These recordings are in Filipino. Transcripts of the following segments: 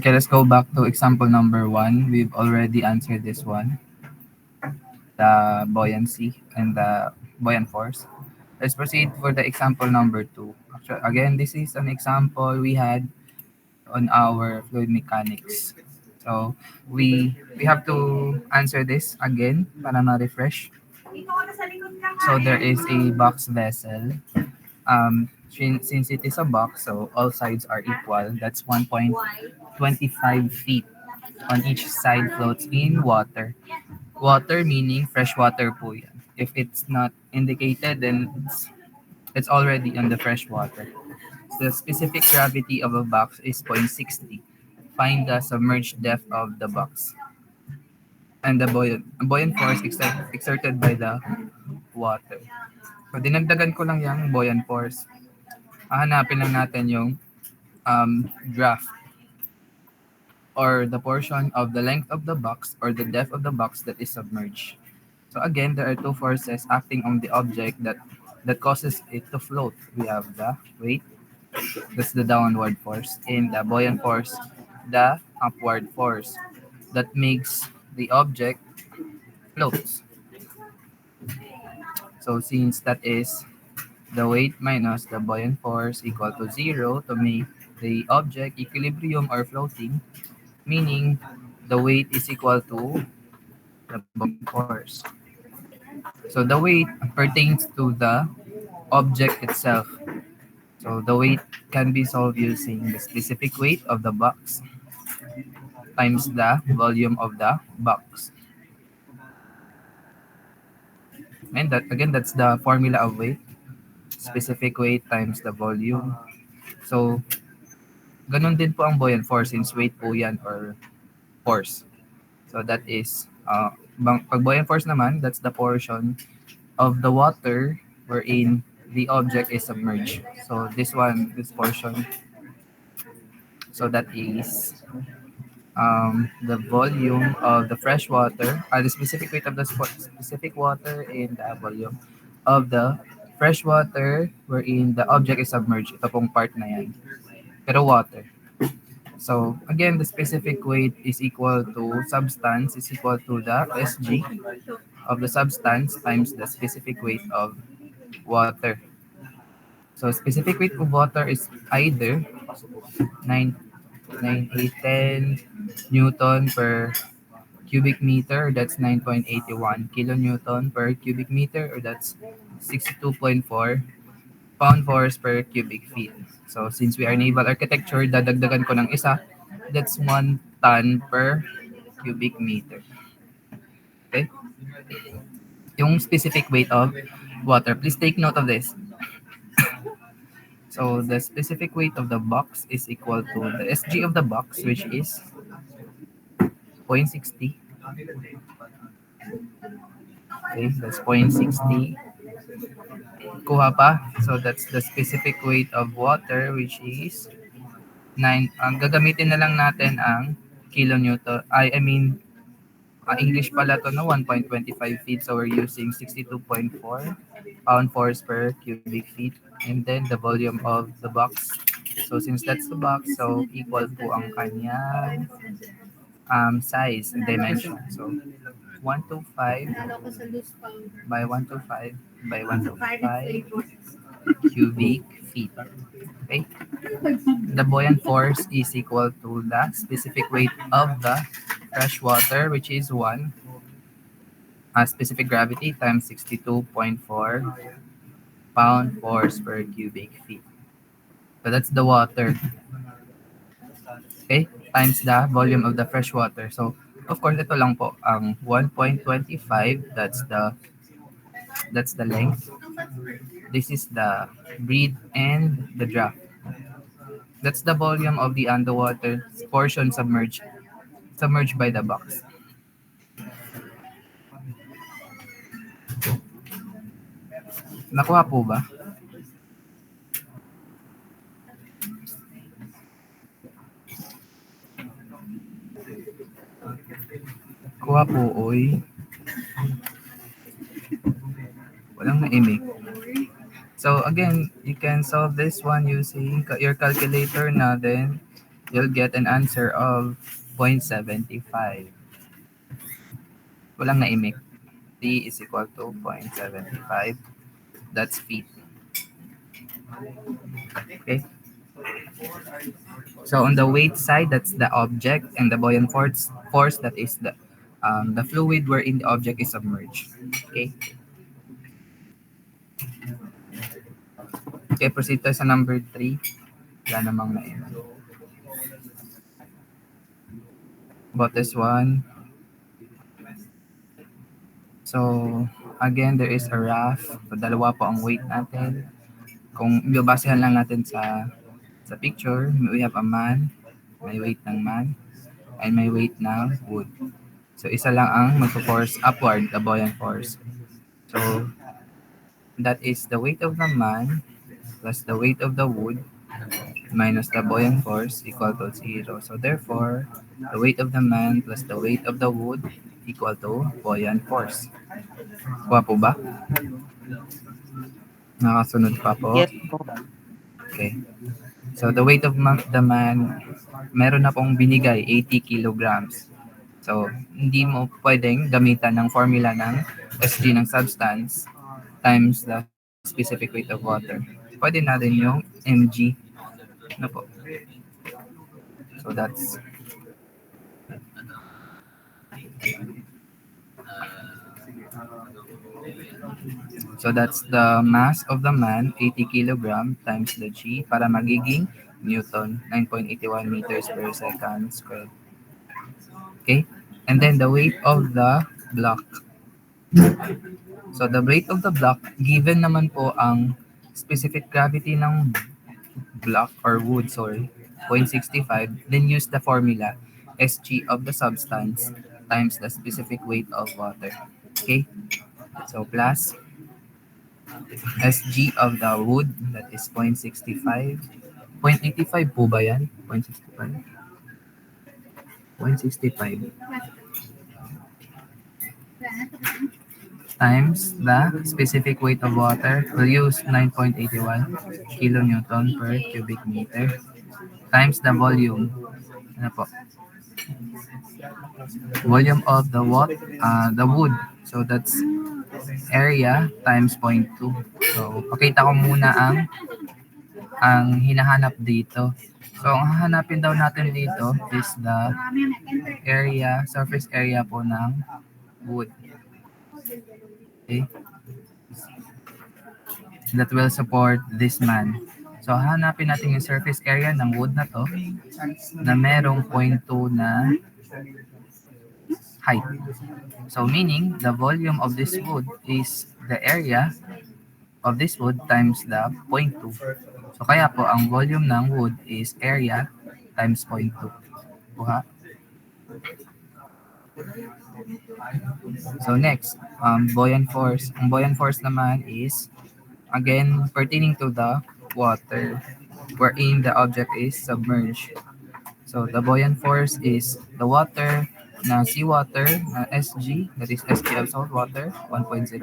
Okay, let's go back to example number 1. We've already answered this one, the buoyancy and the buoyant force. Let's proceed for the example number 2. Actually, again, this is an example we had on our fluid mechanics. So we have to answer this again para ma-refresh. So there is a box vessel. Since it is a box, so all sides are equal. That's 1.25 feet on each side floats in water. Water meaning fresh water po yan. If it's not indicated, then it's already on the fresh water. The specific gravity of a box is 0.60. Find the submerged depth of the box and the buoyant force exerted by the water. So, dinagdagan ko lang yung buoyant force. Hahanapin lang natin yung draft or the portion of the length of the box or the depth of the box that is submerged. So again, there are two forces acting on the object that causes it to float. We have the weight, that's the downward force, and the buoyant force, the upward force that makes the object floats. So since that is the weight minus the buoyant force equal to zero to make the object equilibrium or floating, meaning the weight is equal to the buoyant force. So the weight pertains to the object itself. So the weight can be solved using the specific weight of the box times the volume of the box. And that again, that's the formula of weight. Specific weight times the volume. So, ganun din po ang buoyant force since weight po yan or force. So, that is, pag buoyant force naman, that's the portion of the water wherein the object is submerged. So, this portion, so that is the volume of the fresh water, the specific weight of the specific water in the volume of the fresh water wherein the object is submerged. Ito pong part na yan. Pero water. So, again, the specific weight is equal to substance is equal to the SG of the substance times the specific weight of water. So, specific weight of water is either 9, 9, 8, 10 Newton per cubic meter, that's 9.81 kilonewton per cubic meter, or that's 62.4 pound force per cubic feet. So since we are naval architecture, dadagdagan ko ng isa, that's 1 ton per cubic meter. Okay? Yung specific weight of water. Please take note of this. So the specific weight of the box is equal to the SG of the box, which is 0.60. Okay, that's 0.60. Kuha pa. So that's the specific weight of water, which is 9. Gagamitin na lang natin ang kilonewton. I mean, English pala to no, 1.25 feet. So we're using 62.4 pound force per cubic feet. And then the volume of the box. So since that's the box, so equal po ang kanyang size and dimension. So 125 by 125 by 125 cubic feet. Okay? The buoyant force is equal to the specific weight of the fresh water, which is 1, specific gravity times 62.4 pound force per cubic feet. So that's the water. Okay? Times the volume of the fresh water. So, of course, ito lang po ang 1.25. That's the length. This is the breadth and the draft. That's the volume of the underwater portion submerged by the box. Nakuha po ba? Kuha po, oy. Walang na-imik. So again, you can solve this one using your calculator na then you'll get an answer of 0.75. Walang naimik. T is equal to 0.75. That's feet. Okay. So on the weight side, that's the object, and the buoyant force that is the fluid wherein the object is submerged. Okay. Okay, proceed to sa number 3. Wala namang naiman. About this one. So, again, there is a raft. So, dalawa po ang weight natin. Kung babasehan lang natin sa picture, we have a man, may weight ng man, and may weight ng wood. So, isa lang ang mag-force upward, the buoyant force. So, that is the weight of the man plus the weight of the wood minus the buoyant force equal to 0. So, therefore, the weight of the man plus the weight of the wood equal to buoyant force. Kuha po ba? Nakasunod pa po? Yes po. Okay. So, the weight of the man, meron na pong binigay, 80 kilograms. So, hindi mo pwedeng gamitan ng formula ng SG ng substance times the specific weight of water. Pwede natin yung mg. Ano po? So, that's the mass of the man, 80 kilogram times the G para magiging Newton, 9.81 meters per second squared. Okay? And then the weight of the block. So the weight of the block, given naman po ang specific gravity ng block or wood, 0.65, then use the formula Sg of the substance times the specific weight of water. Okay? So plus Sg of the wood, that is 0.65. 0.85 po ba yan? 0.65? 0.65 times the specific weight of water. We'll use 9.81 kilonewton per cubic meter times the volume. Ano po? Volume of the wood. So that's area times 0.2. So pakita ko muna ang hinahanap dito. So ang hahanapin daw natin dito is the surface area po ng wood. Okay? That will support this man. So hanapin natin yung surface area ng wood na to na merong 0.2 na height. So meaning the volume of this wood is the area of this wood times the 0.2. So kaya po ang volume ng wood is area times 0.2. Kuha. So next, buoyant force. Ang buoyant force naman is again pertaining to the water wherein the object is submerged. So the buoyant force is the water na seawater na Sg, that is Sg of salt water, 1.03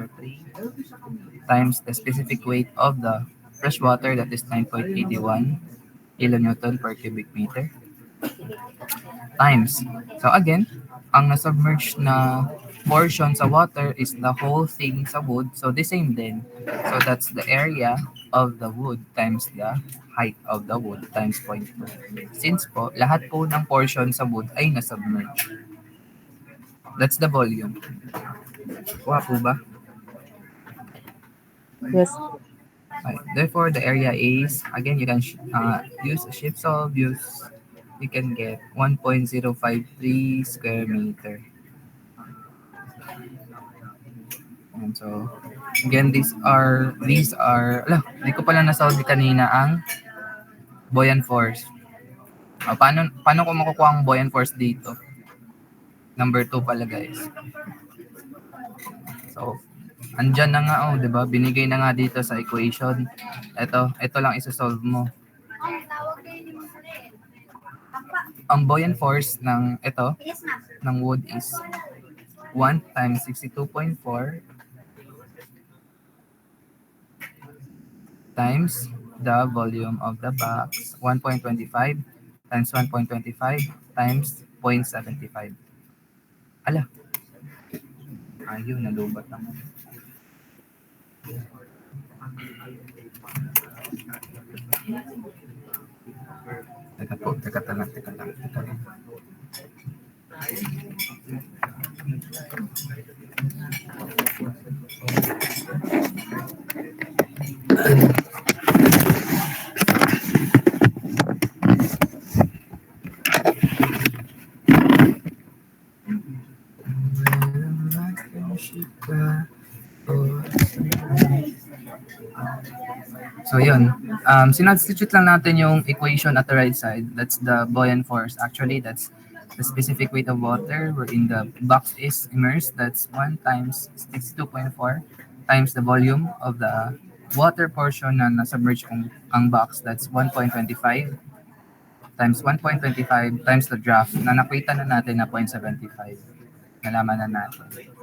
times the specific weight of the fresh water, that is 9.81 kilonewton per cubic meter times. So again, ang na-submerged na portion sa water is the whole thing sa wood. So the same din. So that's the area of the wood times the height of the wood times 0.2. Since po, lahat po ng portion sa wood ay na-submerged. That's the volume. Kuha po ba? Yes. Okay. Therefore, the area is, again, you can use a shift solve, you can get 1.053 square meter. And so, again, these are, hindi ko pala nasolve kanina ang buoyant force. Paano ko makukuha ang buoyant force dito? Number 2 pala, guys. So, andyan na nga, di ba? Binigay na nga dito sa equation. Ito lang isa-solve mo. Ang buoyant force ng wood is 1 times 62.4 times the volume of the box, 1.25 times 1.25 times 0.75. Ala, ayun, nalubat naman. Teka po, teka lang. So yun, sinubstitute lang natin yung equation at the right side. That's the buoyant force. Actually, that's the specific weight of water wherein the box is immersed. That's 1 times 62.4 times the volume of the water portion na submerged ang box. That's 1.25 times 1.25 times the draft na nakita na natin na 0.75. Nalaman na natin.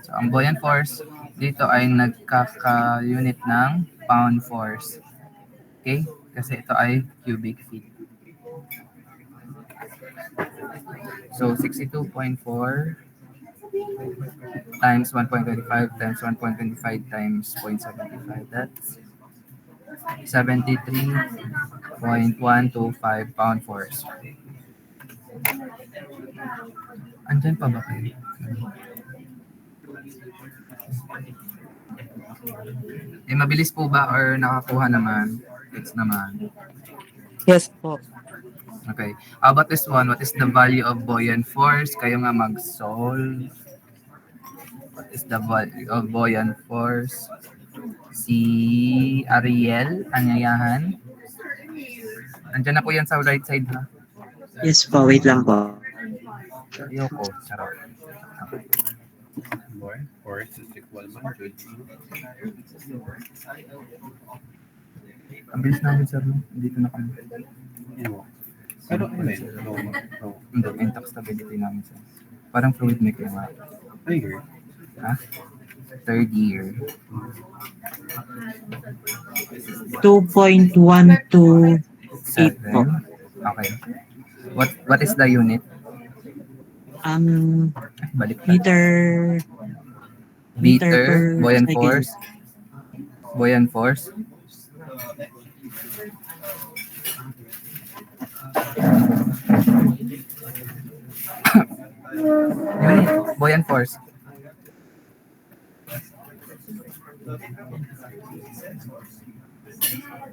So, ang buoyant force dito ay nagkaka-unit ng pound force. Okay? Kasi ito ay cubic feet. So, 62.4 times 1.25 times 1.25 times 0.75. That's 73.125 pound force. Andyan pa ba kayo? Mabilis po ba or nakakuha naman? It's naman. Yes po. Okay. How about this one? What is the value of buoyant force? Kayo nga mag-solve. What is the value of buoyant force? Si Ariel, anyayahan. Andiyan na po yan sa right side, ha? Yes po, wait lang po. Ayoko. Charot. Okay. Buoyant force is equal to Ang bilis namin, sir. No? Dito na kami. Pero ano yun? Hindi, intact stability namin, sir. Parang fluid mech lang, ha? I agree. Ha? Third year. 2.128 po. Okay. What is the unit? Balik na. Meter per buoyant second. force. Buoyant force. Unit, buoyant force.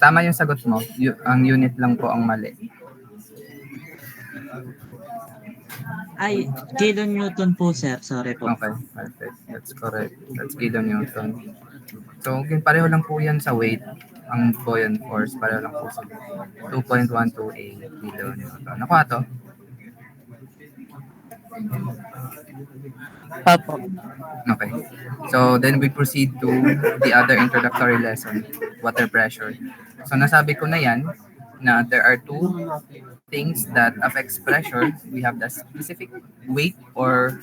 Tama yung sagot mo. Ang unit lang po ang mali. Ay, kilonewton po, sir. Sorry po. Okay, perfect. That's correct. That's kilonewton. So, pareho lang po yan sa weight. Ang buoyant force, pareho lang po sa 2.128 kilonewton. Nakuha to? Apo. Okay. So, then we proceed to the other introductory lesson, water pressure. So, nasabi ko na yan na there are two things that affects pressure. We have the specific weight or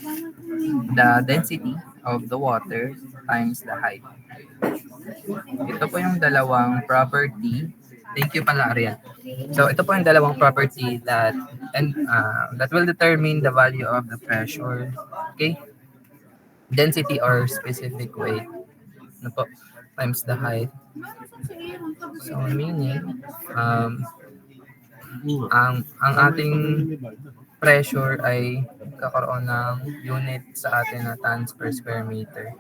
the density of the water times the height. Ito po yung dalawang property. Thank you pala, Ariel. So, ito po yung dalawang property that that will determine the value of the pressure. Okay? Density or specific weight. Ano po? Times the height. So, meaning, ang ating pressure ay kakaroon ng unit sa atin na tons per square meter.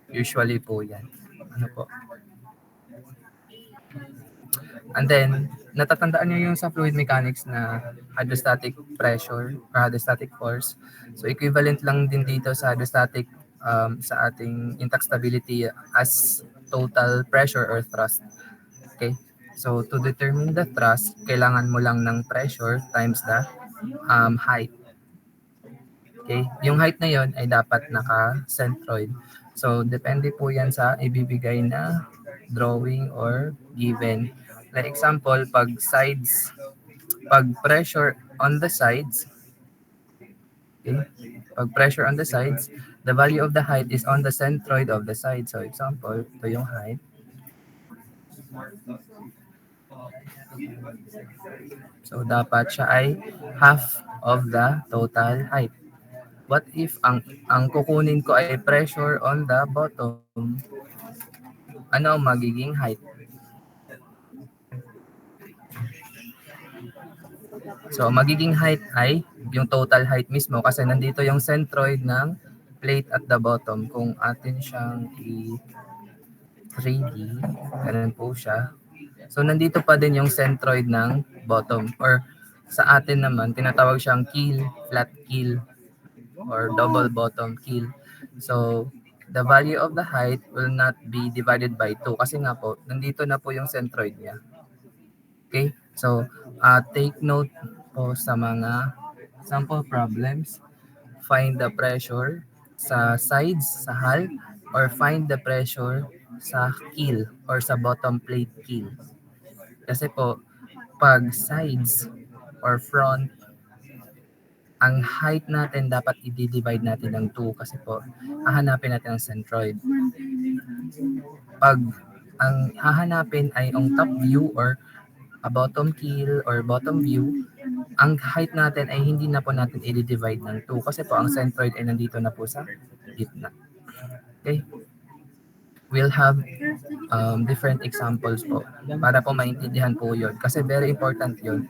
Usually po yan. Ano po? And then, natatandaan nyo yung sa fluid mechanics na hydrostatic pressure or hydrostatic force. So, equivalent lang din dito sa hydrostatic sa ating intact stability as total pressure or thrust. Okay? So, to determine the thrust, kailangan mo lang ng pressure times the height. Okay? Yung height na yon ay dapat naka-centroid. So, depende po yan sa ibibigay na drawing or given. Like example, pag pressure on the sides, okay? Pag pressure on the sides, the value of the height is on the centroid of the side. So, example, ito yung height. So, dapat siya ay half of the total height. What if ang kukunin ko ay pressure on the bottom? Ano ang magiging height? So, magiging height ay yung total height mismo kasi nandito yung centroid ng plate at the bottom. Kung atin siyang i-3D, ganun po siya. So, nandito pa din yung centroid ng bottom. Or sa atin naman, tinatawag siyang keel, flat keel, or double bottom keel. So, the value of the height will not be divided by 2 kasi nga po, nandito na po yung centroid niya. Okay? So, take note po sa mga sample problems. Find the pressure sa sides, sa hull, or find the pressure sa keel or sa bottom plate keel. Kasi po, pag sides or front, ang height natin dapat i-divide natin ng 2 kasi po, hahanapin natin ang centroid. Pag ang hahanapin ay ang top view or a bottom keel or bottom view, ang height natin ay hindi na po natin i-divide ng 2 kasi po ang centroid ay nandito na po sa gitna. Okay? We'll have different examples po para po maintindihan po yun. Kasi very important yun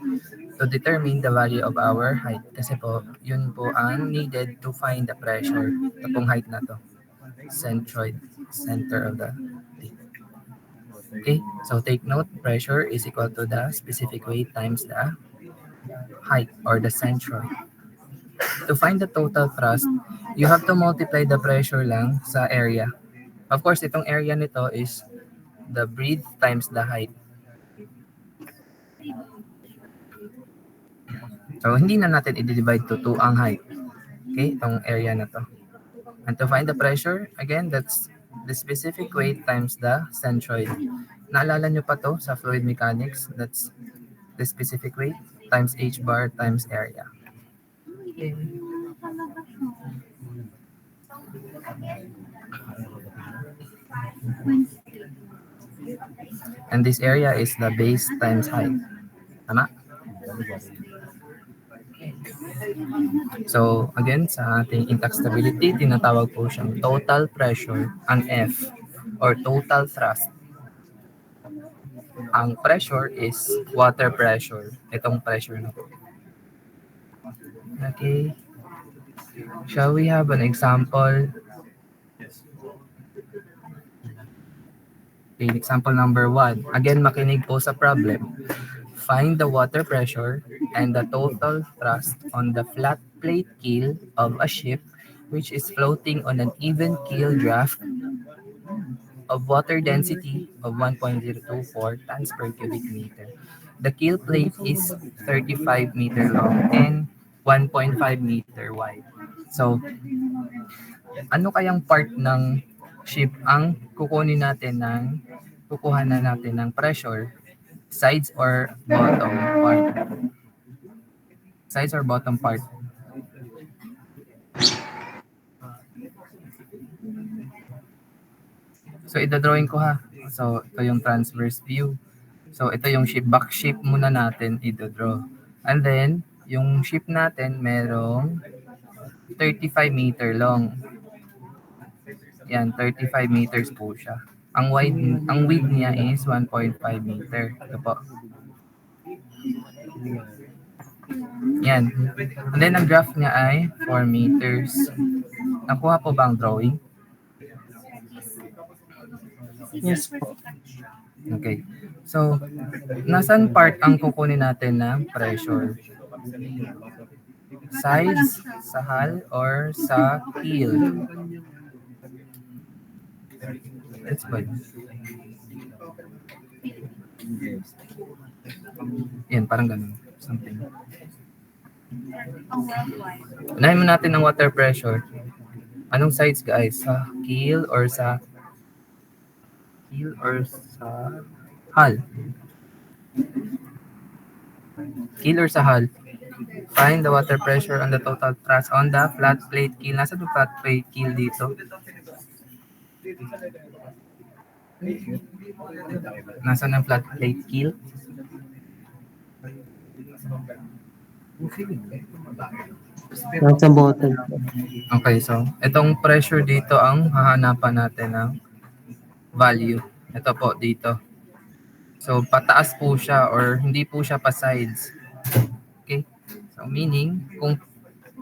to determine the value of our height. Kasi po, yun po ang needed to find the pressure. Ito pong height na to. Centroid, center of the tape. Okay, so take note, pressure is equal to the specific weight times the height or the centroid. To find the total thrust, you have to multiply the pressure lang sa area. Of course, itong area nito is the breadth times the height. So, hindi na natin i-divide to 2 ang height. Okay, itong area na to. And to find the pressure, again, that's the specific weight times the centroid. Naalala nyo pa to sa fluid mechanics? That's the specific weight times h bar times area. Okay. And this area is the base times height. Tama? So, again, sa ating intact stability, tinatawag po siyang total pressure, ang F, or total thrust. Ang pressure is water pressure. Itong pressure na po. Okay. Shall we have an example? Okay, example number 1. Again, makinig po sa problem. Find the water pressure and the total thrust on the flat plate keel of a ship which is floating on an even keel draft of water density of 1.024 tons per cubic meter. The keel plate is 35 meter long and 1.5 meter wide. So, ano kayang part ng ship ang kukuha na natin ng pressure? Sides or bottom part? Sides or bottom part? So, ito-drawing ko ha. So, ito yung transverse view. So, ito yung ship. Back ship muna natin ito-draw. And then, yung ship natin merong 35 meter long. Yan, 35 meters po siya. Ang width niya is 1.5 meter. Ito po. Yan. And then, ang graph niya ay 4 meters. Nakuha po ba ang drawing? Yes po. Okay. So, nasan part ang kukunin natin ng pressure? Sides, sa hull, or sa keel? That's good. Yan, parang ganun. Something. Unahin mo natin ang water pressure. Anong sides, guys? Sa keel or sa hull? Keel or sa hull? Find the water pressure on the total thrust on the flat plate keel. Nasa yung flat plate keel dito? Nasa ng flat plate keel? Nasa bottom. Okay, so itong pressure dito ang hahanapan natin ng value. Ito po dito. So pataas po siya or hindi po siya pa sides. Okay? So meaning, kung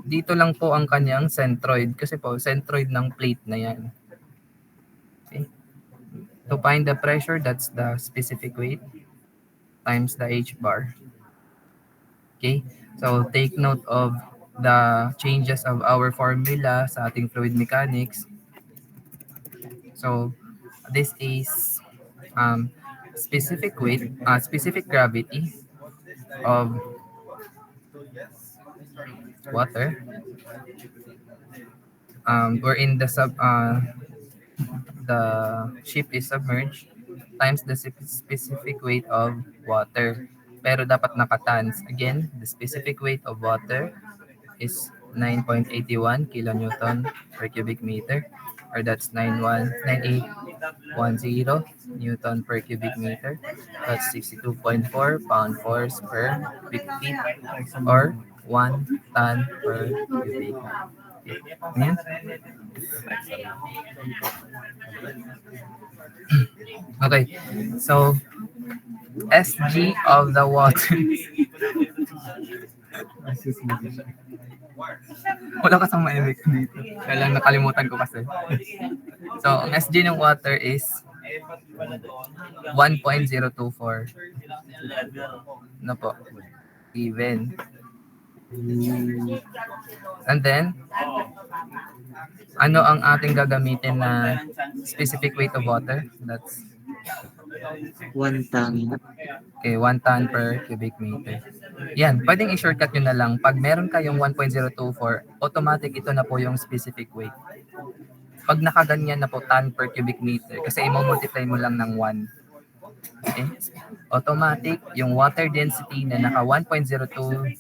dito lang po ang kanyang centroid kasi po centroid ng plate na yan. Okay? To find the pressure, that's the specific weight times the H bar. Okay? So take note of the changes of our formula sa ating fluid mechanics. So this is specific weight, specific gravity of water. We're in the ship is submerged times the specific weight of water. Pero dapat nakatans. Again, the specific weight of water is 9.81 kilonewton per cubic meter, or that's 9810 newton per cubic meter. That's 62.4 pound force per cubic feet, or 1 ton per cubic feet. Ayan. Okay, so SG of the water. Wala ka sa maimik dito. Kaya lang nakalimutan ko kasi. So, ang SG ng water is 1.024. Ano po? Even. And then, ano ang ating gagamitin na specific weight of water? That's 1 ton. okay, 1 ton per cubic meter. Yan, pwedeng i-shortcut nyo na lang. Pag meron kayong 1.024, automatic ito na po yung specific weight. Pag nakaganyan na po ton per cubic meter, kasi i-multiply mo lang ng 1. Okay? Automatic, yung water density na naka 1.02,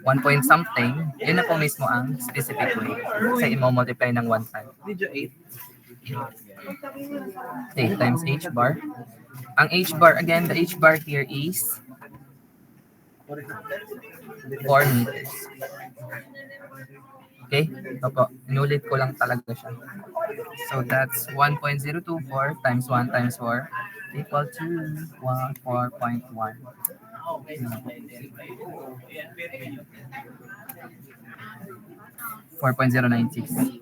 1 point something, yun na po mismo ang specific weight. Kasi i-multiply ng 1 ton. Okay, times H bar. Ang H bar, again, the H bar here is 4 meters. Okay? Ito po, inulit ko lang talaga siya. So that's 1.024 times 1 times 4 equal to 4.1. 4.096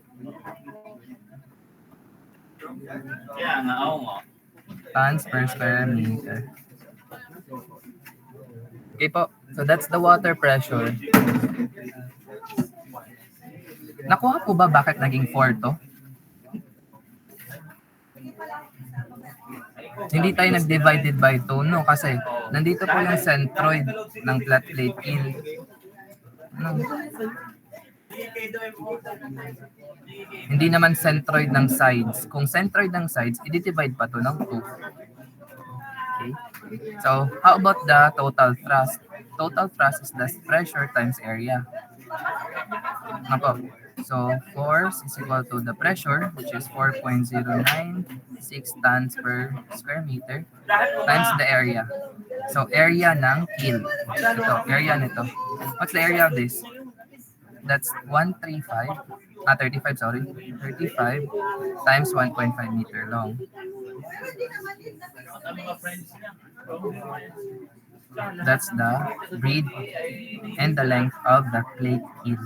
tons per square meter. Okay po, so that's the water pressure. Nakuha po ba bakit naging 4 to? Hindi tayo nag-divided by 2, no? Kasi nandito po yung centroid ng flat plate in. No. Hindi naman centroid ng sides. Kung centroid ng sides, i-divide pa to ng 2. Okay? So, how about the total thrust? Total thrust is the pressure times area. Ako. So, force is equal to the pressure, which is 4.096 tons per square meter, times the area. So, area ng keel. Ito, area nito. What's the area of this? That's 35 times 1.5 meter long. That's the breadth and the length of the plate keel.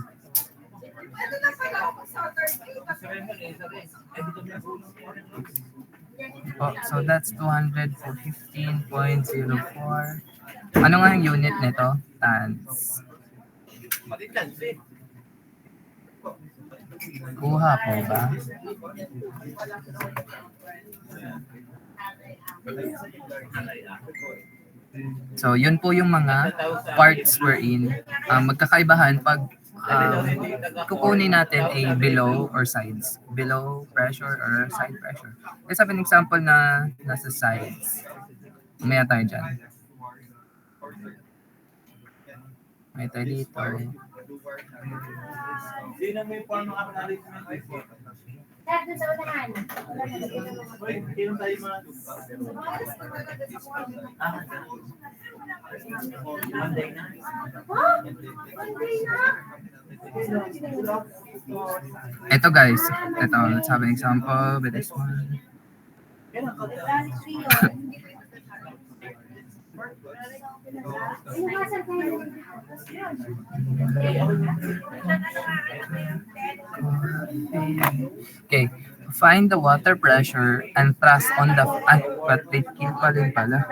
Oh, so that's 215.04. Ano nga yung unit nito? Tons. Kuha po ba? So, yun po yung mga parts we're in. Magkakaibahan pag kukunin natin a below or sides. Below pressure or side pressure. Let's have an example na nasa sides. Umaya tayo dyan. May tayo dito. Ito guys, ito, let's have an example with this one. Okay, find the water pressure and thrust on the, but wait, pa din pala.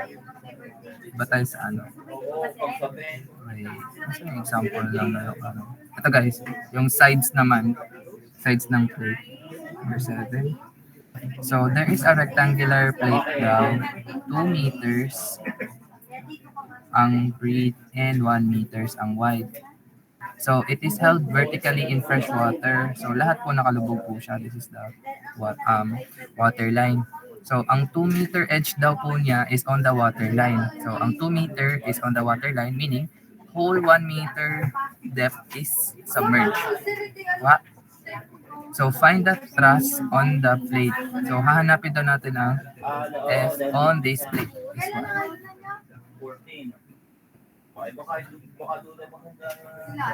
Ba tayo sa ano? Okay, kasi yung example lang na ano. Ito guys, yung sides naman, sides ng plate. Number 7. So there is a rectangular plate daw, 2 meters ang breadth and 1 meters ang wide. So it is held vertically in fresh water. So lahat po nakalubog po siya. This is the water line. So ang 2 meter edge daw po niya is on the water line. So ang 2 meter is on the water line, meaning whole 1 meter depth is submerged. What? So find the thrust on the plate. So hahanapin daw natin ang F on this plate. This one.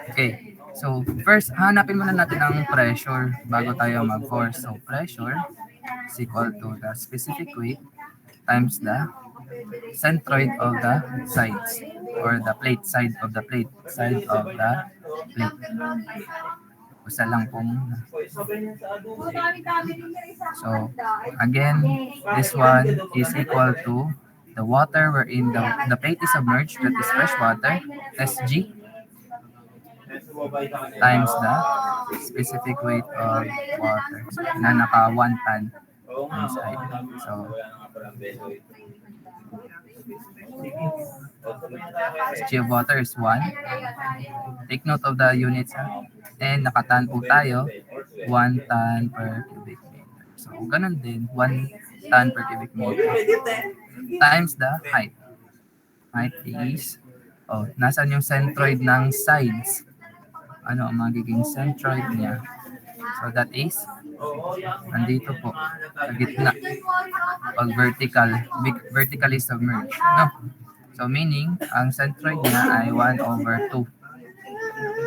Okay. So first, hanapin muna natin ang pressure bago tayo mag-force. So pressure is equal to the specific weight times the centroid of the sides or the plate, side of the plate. Isa lang po muna. So again, this one is equal to the water wherein the plate is submerged, that is fresh water, SG, times the specific weight of water na naka 1 ton inside. So, SG of water is 1. Take note of the units. And naka-ton po tayo, 1 ton per cubic meter. So, ganun din, 1 ton per cubic meter. Times the height. Height is, nasan yung centroid ng sides? Ano ang magiging centroid niya? So that is, nandito po, sa gitna. Pag vertically submerged. No? So meaning, ang centroid niya ay 1 over 2.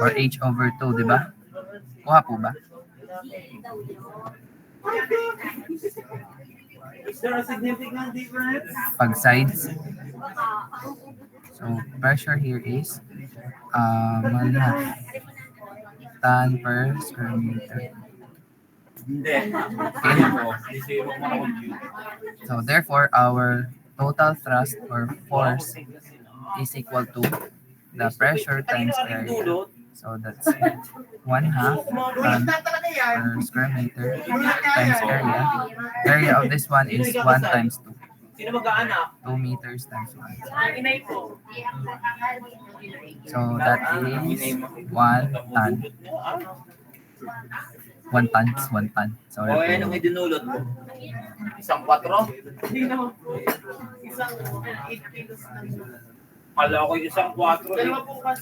Or h over 2, di ba? Kuha po ba? Is there a significant difference? Pag sides. So pressure here is 1/2 ton per square meter. So therefore, our total thrust or force is equal to the pressure times area. So that's 1/2 ton per square meter times area. Area of this one is 1 times 2. Sino mag-aanak? 2 meters times 1. Inay ko. So that is 1 ton. 1 tons, 1 ton. Sorry. O, yan ang idinulot mo. Isang 4? Hindi naman po. Isang 8 kilos lang. Kala ko isang 4.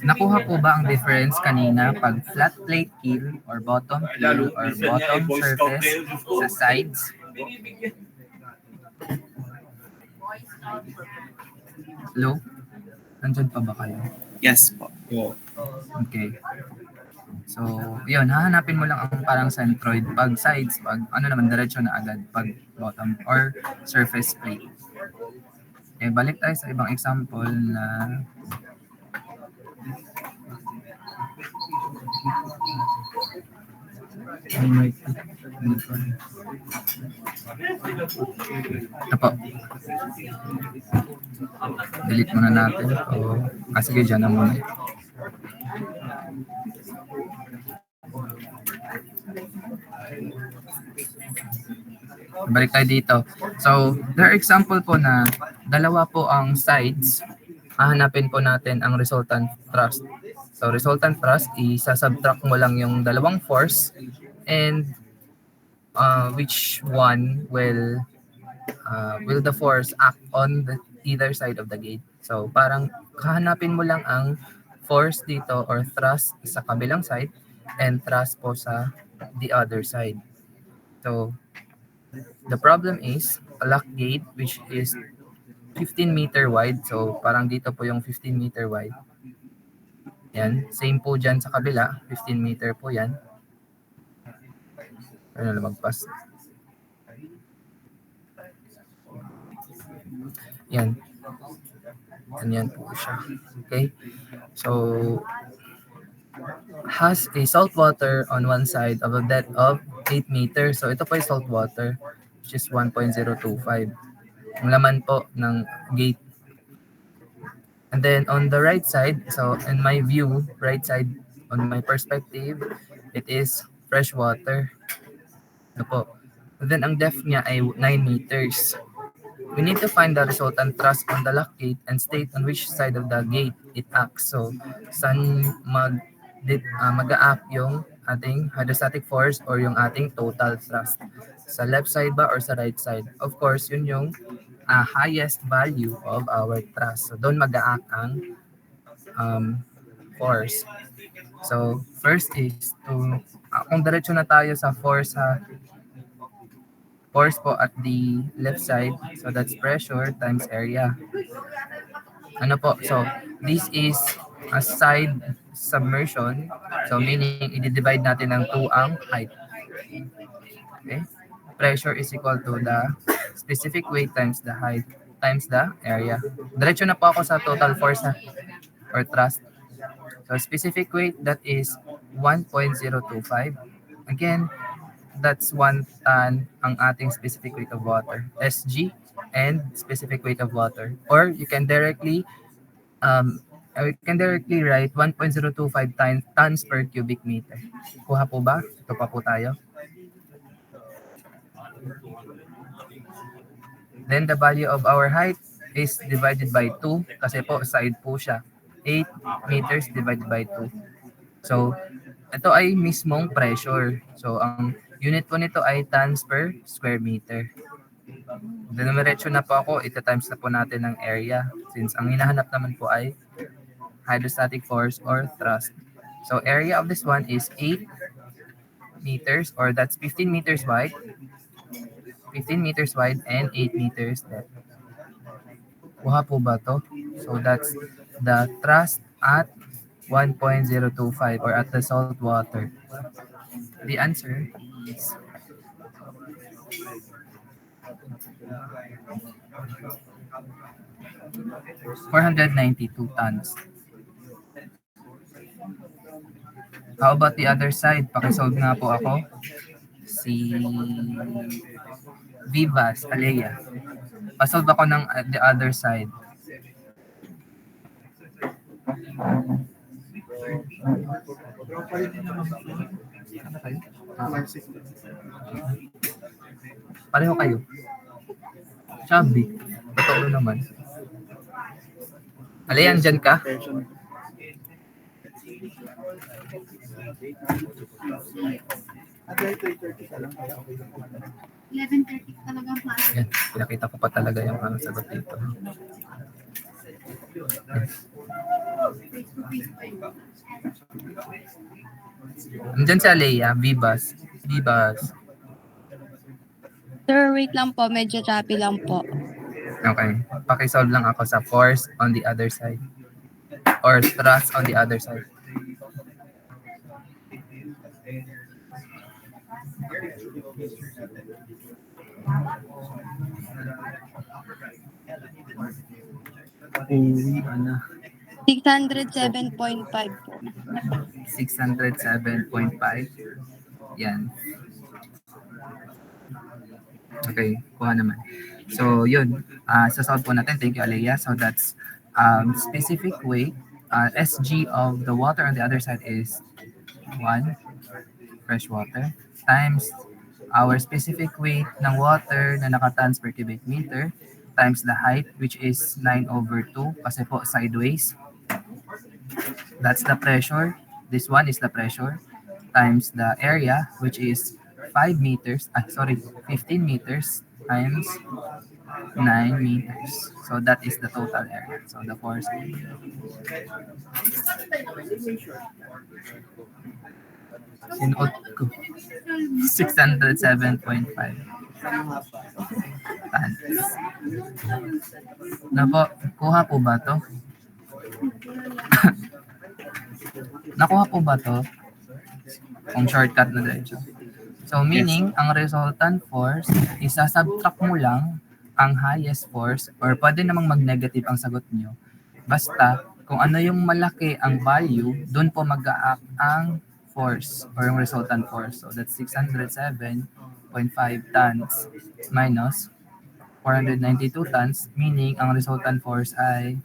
Nakuha po ba ang difference kanina pag flat plate keel or bottom keel or bottom surface sa sides? Hello? Nandyan pa ba kayo? Yes po. Okay. So, yun, hahanapin mo lang ang parang centroid. Pag sides, pag ano naman, diretso na agad. Pag bottom or surface plate. Okay, balik tayo sa ibang example na ito po. Delete muna natin. Sige, dyan na muna. Balik tayo dito. So, there are example po na dalawa po ang sides. Hahanapin po natin ang resultant thrust. So, resultant thrust, isa-subtract mo lang yung dalawang force and which one will the force act on either side of the gate. So, parang hahanapin mo lang ang force dito or thrust sa kabilang side and thrust po sa the other side. So, the problem is a lock gate which is 15 meter wide. So, parang dito po yung 15 meter wide. Yan. Same po dyan sa kabila. 15 meter po yan. Ano na magpas? Yan. Ganyan po siya. Okay? So, has a salt water on one side of a depth of 8 meters. So, ito po ay salt water, which is 1.025. Ang laman po ng gate. And then, on the right side, so in my view, right side, on my perspective, it is fresh water. Ano po? And then, ang depth niya ay 9 meters. We need to find the resultant thrust on the lock gate and state on which side of the gate it acts. So, saan mag-a-act yung ating hydrostatic force or yung ating total thrust? Sa left side ba or sa right side? Of course, yun yung highest value of our thrust. So, doon mag-a-act ang force. So, first is to, kung diretso na tayo sa force po at the left side, so that's pressure times area. Ano po? So, this is a side submersion. So, meaning, i-divide natin ng 2 ang height. Okay? Pressure is equal to the specific weight times the height times the area. Diretso na po ako sa total force or thrust. So, specific weight, that is 1.025. Again, that's 1 ton ang ating specific weight of water. SG and specific weight of water. Or you can directly write 1.025 tons per cubic meter. Kuha po ba? Ito pa po tayo. Then the value of our height is divided by 2 kasi po side po siya. 8 meters divided by 2. So, ito ay mismong pressure. So, ang unit po nito ay tons per square meter. Dinumiretso na po ako, ito times na po natin ng area since ang hinahanap naman po ay hydrostatic force or thrust. So area of this one is 8 meters or that's 15 meters wide. 15 meters wide and 8 meters depth. Kuha po ba to? So that's the thrust at 1.025 or at the salt water. The answer is 492 tons. How about the other side? Pakisolve nga po ako. Si Vivas, Alea. Pasolve ako ng the other side. Ano kayo? Pareho kayo. Chubby. Totoo naman. Alea, andyan ka? $11.30 talaga ang klase. Yan, pinakita ko pa talaga yung sagot dito. Face-to-face pa yun. Andyan si Alea, Vivas. Vivas. Sir, wait lang po. Medyo choppy lang po. Okay. Pakisolve lang ako sa force on the other side. Or thrust on the other side. Uwi na. 607.5 po. 607.5. Yan. Okay, kuha naman. So, yun. Sasolve po natin. Thank you, Alea. So, that's specific weight. SG of the water on the other side is 1 fresh water times our specific weight ng water na nakatons per cubic meter times the height, which is 9/2 kasi po sideways. That's the pressure. This one is the pressure times the area, which is 15 meters times 9 meters. So that is the total area. So the force. Sinuot ko. 607.5. tons. Napo, kuha po ba to? Nakuha po ba to? Kung shortcut na diretso. So meaning, ang resultant force, isa-subtract mo lang ang highest force or pwede namang mag-negative ang sagot nyo. Basta, kung ano yung malaki ang value, doon po mag-a-act ang force or yung resultant force. So that's 607.5 tons minus 492 tons, meaning ang resultant force ay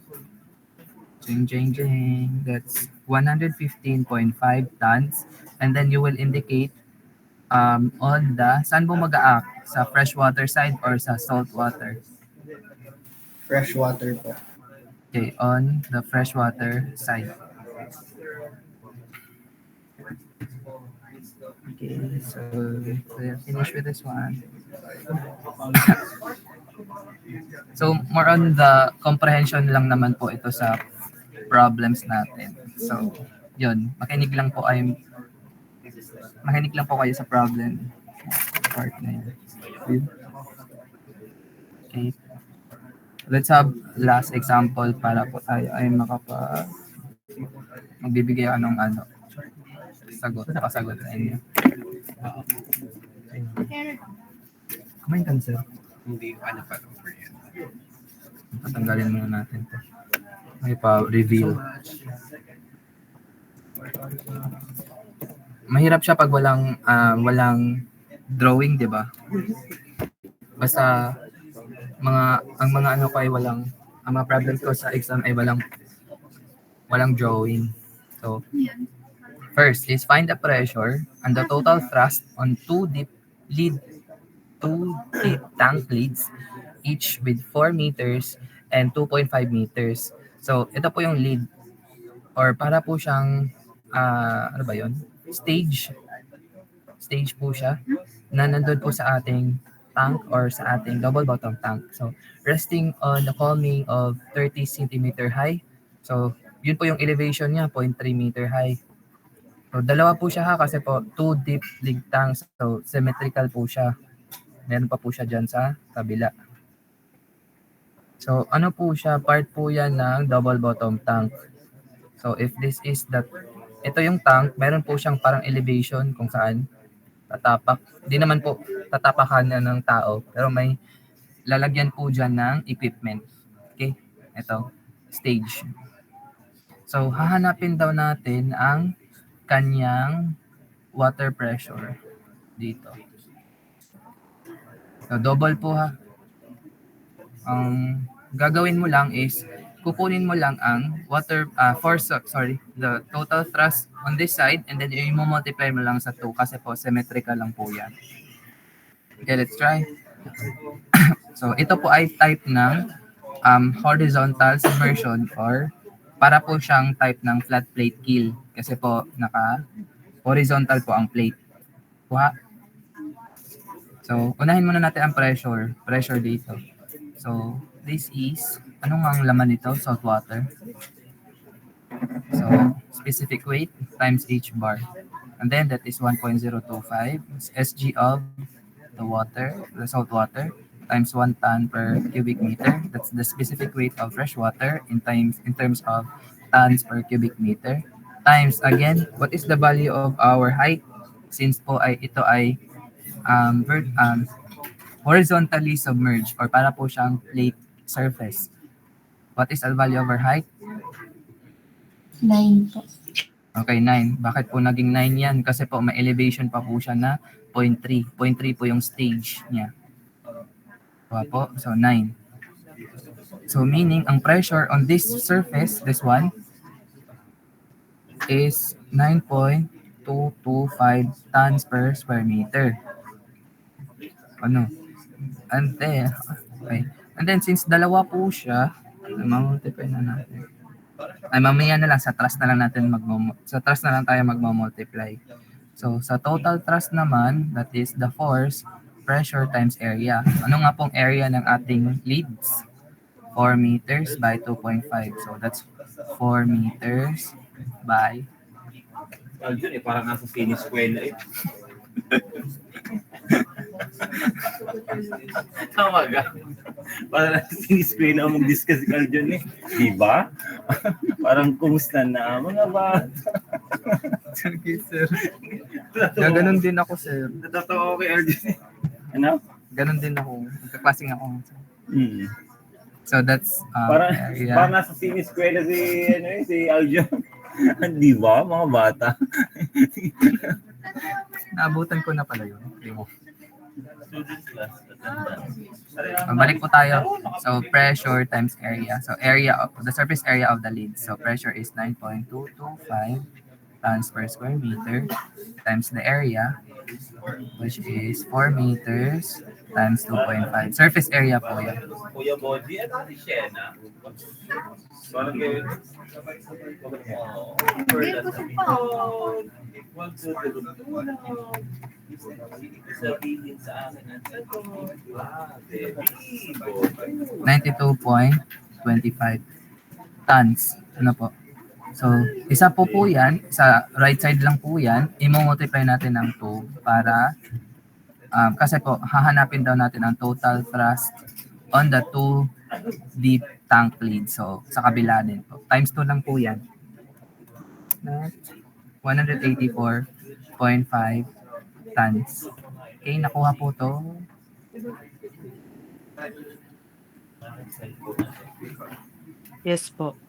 that's 115.5 tons. And then you will indicate on the, saan po mag-a-act? Sa freshwater side or sa saltwater? Freshwater po. Okay, on the freshwater side. Okay, so we're finished with this one. So more on the comprehension lang naman po ito sa problems natin. So, yun, makinig lang po kayo sa problem part na yun. Okay. Let's have last example para po tayo ay magbibigay ng pasagot sa inyo. Kumain ka, sir. Hindi, ano pa over yan. Patanggalin muna natin to. May pa-reveal. Mahirap siya pag walang drawing, di ba? Basta ang mga ano ko ay ang mga problems ko sa exam ay walang drawing. So, first is find the pressure and the total thrust on two deep tank leads, each with 4 meters and 2.5 meters. So, ito po yung lead or para po siyang ano ba yun? Stage po siya na nandun po sa ating tank or sa ating double bottom tank. So, resting on the columning of 30 centimeter high. So, yun po yung elevation niya, 0.3 meter high. So, dalawa po siya kasi po 2 deep lead tanks. So, symmetrical po siya. Meron pa po siya dyan sa kabila. So, ano po siya? Part po yan ng double bottom tank. So, if this is ito yung tank, meron po siyang parang elevation kung saan tatapak. Di naman po tatapakan na ng tao, pero may lalagyan po dyan ng equipment. Okay? Ito, stage. So, hahanapin daw natin ang kanyang water pressure dito. So, double po ha. Ang gagawin mo lang is kukunin mo lang ang the total thrust on this side and then i-multiply mo lang sa 2 kasi po symmetrical lang po yan. Okay, let's try. So, ito po ay type ng horizontal submersion or para po siyang type ng flat plate keel kasi po naka-horizontal po ang plate. Kuha. So, unahin muna natin ang pressure dito. So, this is, anong ang laman nito? Salt water. So, specific weight times H bar. And then, that is 1.025 SG of the salt water, times 1 ton per cubic meter. That's the specific weight of fresh water in terms of tons per cubic meter. Times, again, what is the value of our height? Since po ito ay horizontally submerged or para po siyang plate surface. What is the value of our height? 9 po. Okay, 9. Bakit po naging 9 yan? Kasi po may elevation pa po siya na 0.3. 0.3 po yung stage niya. Po. So, 9. So, meaning, ang pressure on this surface, this one, is 9.225 tons per square meter. Ano? And then, since dalawa po siya, multiply na natin. Mamaya na lang, sa thrust na lang tayo magmo-multiply. So, sa total thrust naman, that is the force, pressure times area. Ano nga pong area ng ating leads? 4 meters by 2.5. So, that's 4 meters by... Parang nasa finish eskwela eh. Tama ka. Parang siniskwela ako mag-discuss ka dyan eh. Diba? Parang kumusta na mga ba? Okay, sir. Gaganon din ako, sir. Natatawa ko kay Arjun eh. Ano? Ganon din ako. Magkaklaseng ako. Hmm. So that's Parang area. parang nasa siniskwela si Arjun. Di ba? Mga bata. Naabutan ko na pala yun. Hindi mo. Student class. Balik po tayo. So pressure times area. So area of the surface area of the lid. So pressure is 9.225 tons per square meter times the area, which is 4 meters times 2.5. Surface area po yan. Kuya Body, ano si Shena? Parang gawin. Hindi ko siya pa. Sabihin sa akin ang sagot. 92.25 tons. Ano po? So, isa po yan. Sa right side lang po yan. I-multiply natin ng 2 para kasi po, hahanapin daw natin ang total thrust on the 2 deep tank lid. So, sa kabila din po. Times 2 lang po yan. 184.5 tons. Okay, nakuha po to. Yes po.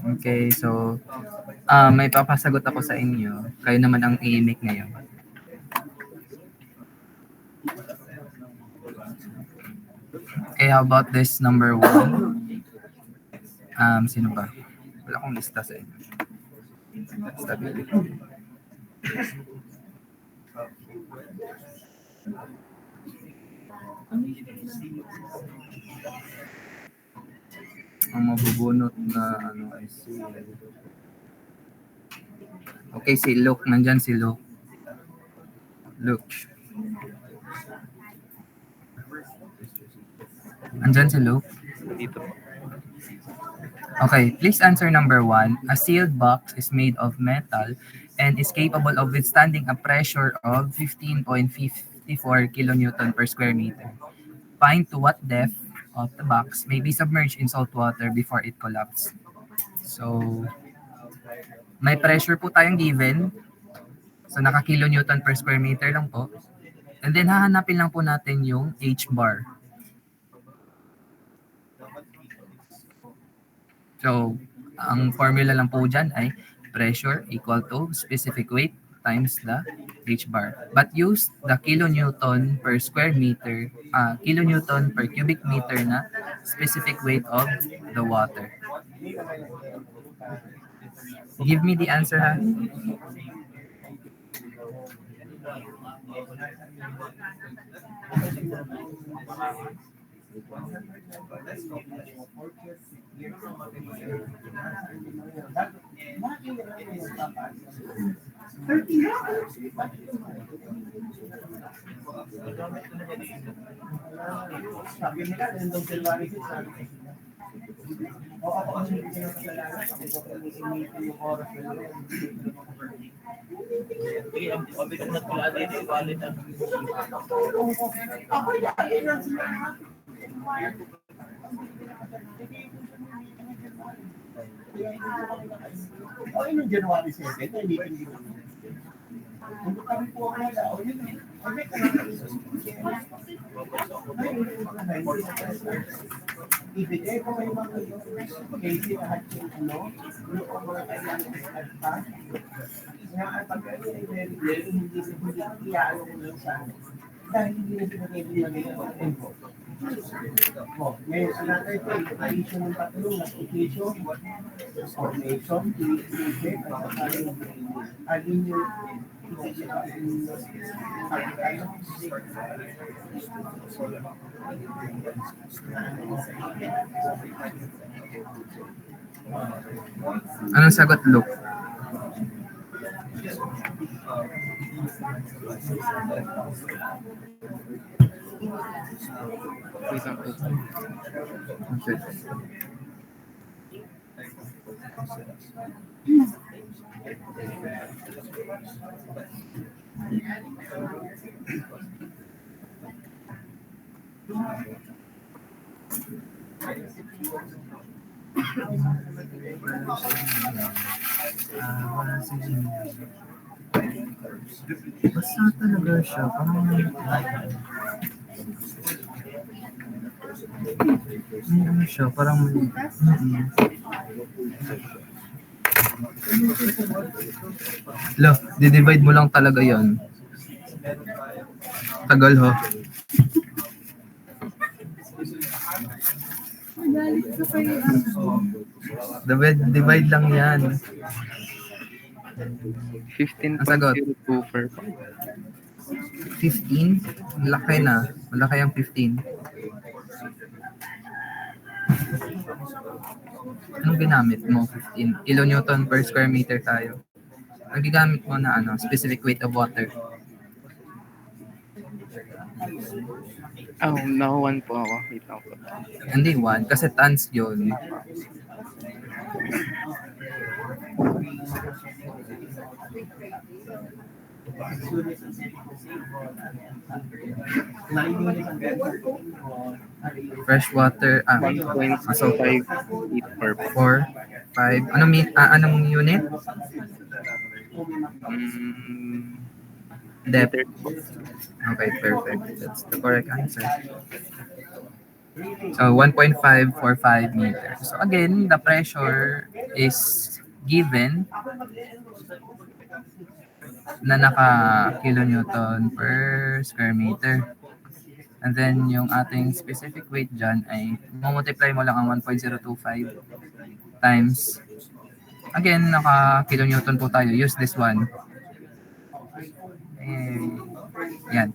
Okay, so may papasagot ako sa inyo. Kayo naman ang i-make ngayon. Okay, how about this number 1? Sino ba? Wala akong lista sa inyo. Stability. Ang mabubunot na ano ay si... Okay, si Luke. Nandyan si Luke. Luke. Nandyan si Luke. Dito. Okay, please answer number 1. A sealed box is made of metal and is capable of withstanding a pressure of 15.54 kilonewton per square meter. Find to what depth of the box may be submerged in salt water before it collapses. So, may pressure po tayong given. So, naka-kilonewton per square meter lang po. And then, hahanapin lang po natin yung H bar. So, ang formula lang po dyan ay pressure equal to specific weight times the H bar. But use the kilonewton per square meter, kilonewton per cubic meter na specific weight of the water. Give me the answer, ha? Ang pabigat na pula dito, valid ang Anong sagot, Luke? Okay. Basta talaga siya. Parang ano siya, parang Lo, di-divide mo lang talaga yon. Tagal ho. Divide lang yan. Ang sagot. 15.02 po. 15? Laki na. Malaki ang 15. Anong ginamit mo? 15 kilonewton per square meter tayo. Ang gigamit mo na specific weight of water. Oh, nakuha po ako. Wait lang po. Hindi 1 kasi tons yun. Fresh water, 1.584 po. 4, 5. Anong unit? Depth. Meter po. Okay, perfect. That's the correct answer. So 1.545 meters. So again, the pressure is given na naka kilonewton per square meter. And then yung ating specific weight dyan ay multiply mo lang ang 1.025 times. Again, naka kilonewton po tayo. Use this one. Yan.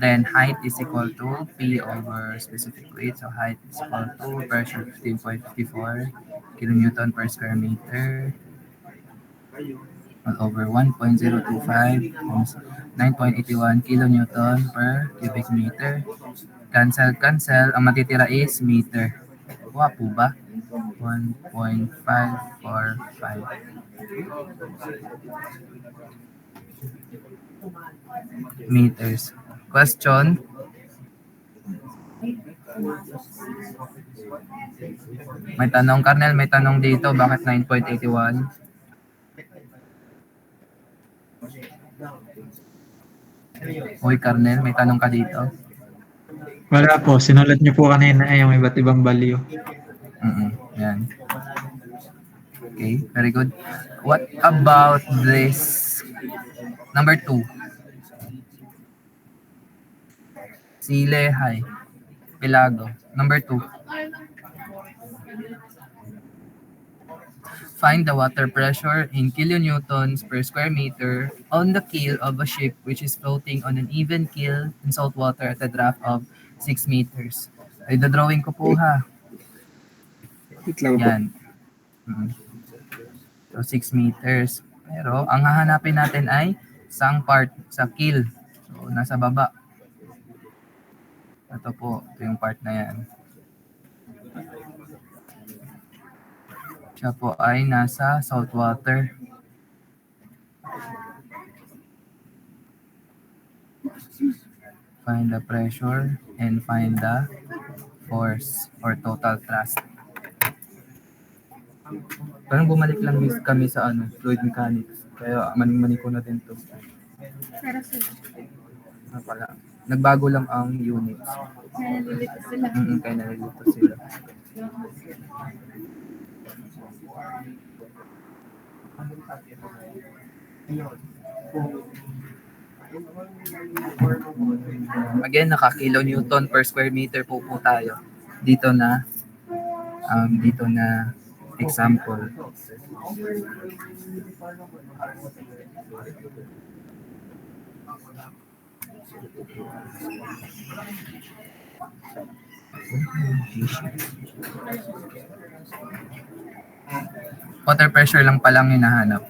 Then height is equal to P over specific weight. So height is equal to pressure 15.54 kilonewton per square meter all over 1.025 times 9.81 kilonewton per cubic meter. Cancel. Ang matitira is meter. Kuha po ba? 1.545 meters. Question? May tanong, Karnel, may tanong dito. Bakit 9.81? Uy, Karnel, may tanong ka dito? Wala po, sinulat niyo po kanina yung iba't ibang value. Yan. Okay, very good. What about this? Number 2. Sile, hi. Pilago. Number 2. Find the water pressure in kilonewtons per square meter on the keel of a ship which is floating on an even keel in salt water at a draft of 6 meters. Ay, drawing ko po ha. Wait lang po. Yan. So, 6 meters. Pero, ang hahanapin natin ay isang part sa keel. So, nasa baba. Ito po. Ito yung part na yan. Siya po ay nasa saltwater. Find the pressure and find the force or total thrust. Parang bumalik lang kami sa fluid mechanics. Kaya maning-mani ko na din to. Pero sila, Pala. Nagbago lang ang units. nalilito sila. Kaya nalilito sila. Again, naka-kilonewton per square meter po tayo. Dito na example. Water pressure lang palang hinahanap.